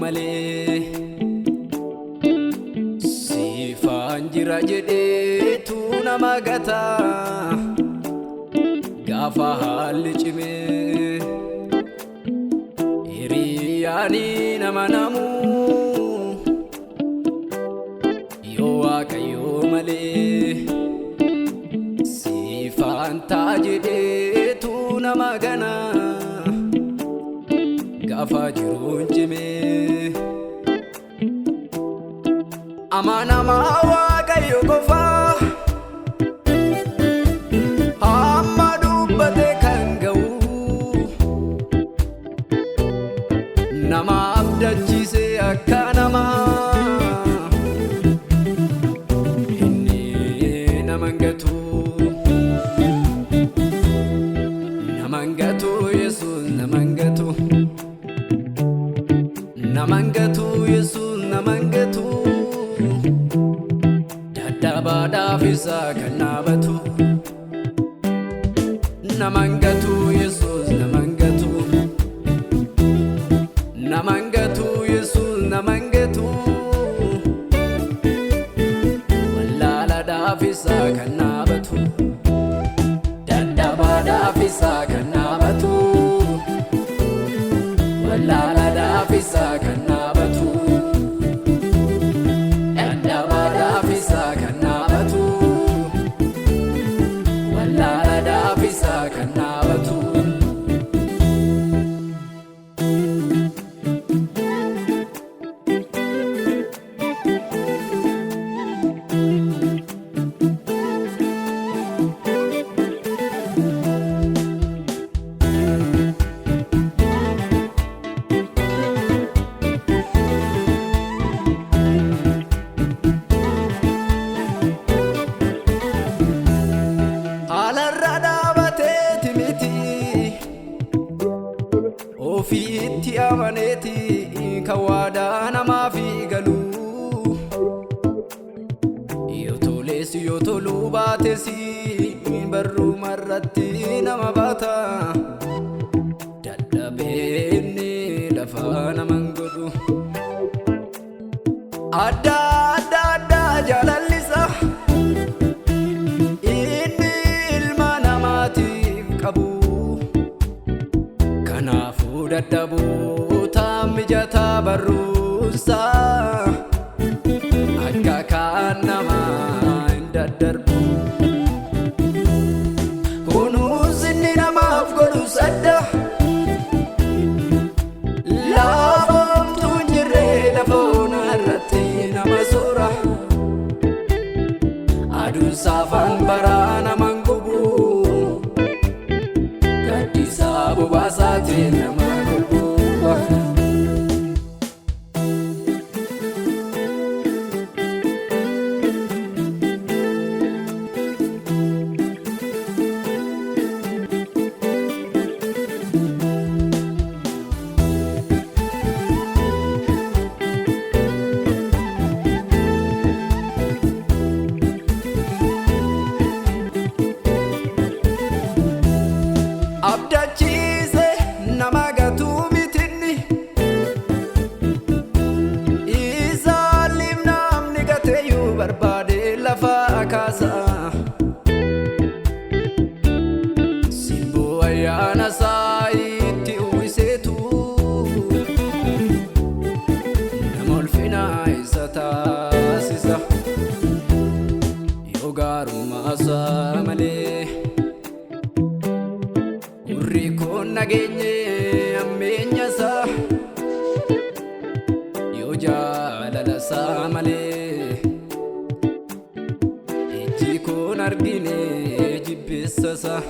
malee siifaan jira jedheetu nama gata gaafa haalli cimee hiriyaani nama namu yoo waaqayyoo malee siifaan ta'a jedheetu nama gana gaafa jiruun cimee amanama waaqayyo qofa amma dubbate kan ga'u nama abdachiise akka namaa inni naman gatu Yesus naman gatu Yesus naman gatu dadhabaadhaaf isa kan dhaabatu naman gatu Yesus naman gatu Yesus naman gatu wallaalaadhaaf isa kan dhaabatu dadhabaadhaaf isa kan dhaabatu wallaalaadhaaf isa kan dhaabatu dadhabaadhaaf isa kan dhaabatu wallaalaadhaaf isa kan dhaabatu. Ofiitti amaneeti kan waadaa namaaf galu yoo tolees yoo toluu baates barruma irratti nama baata dadhabeenni lafa naman godhu adda jaalallisa inni ilma namaatiif qabu kanaafuu dadhabuuta mijataa barruusa akka kaan namaa hin daddarbu kunuus inni namaaf godhu sadda laafomtuu hin jirre lafoona irratti nama soora aduun saafaan baraa naman gubu gaddisaa bobaasaati nama gurguba. Abdachiise nama gatu mitinni isaalim namni gateeyyuu barbaade lafa kaasa simboo ayyaana isaa itti uwwiseetu nama ulfina isa taasisa yoo gaarummaa isaa malee Urrikoon nageenye ammeenya isaa yoo jaalala isaa malee ijji koon argine jibbeessa isaa.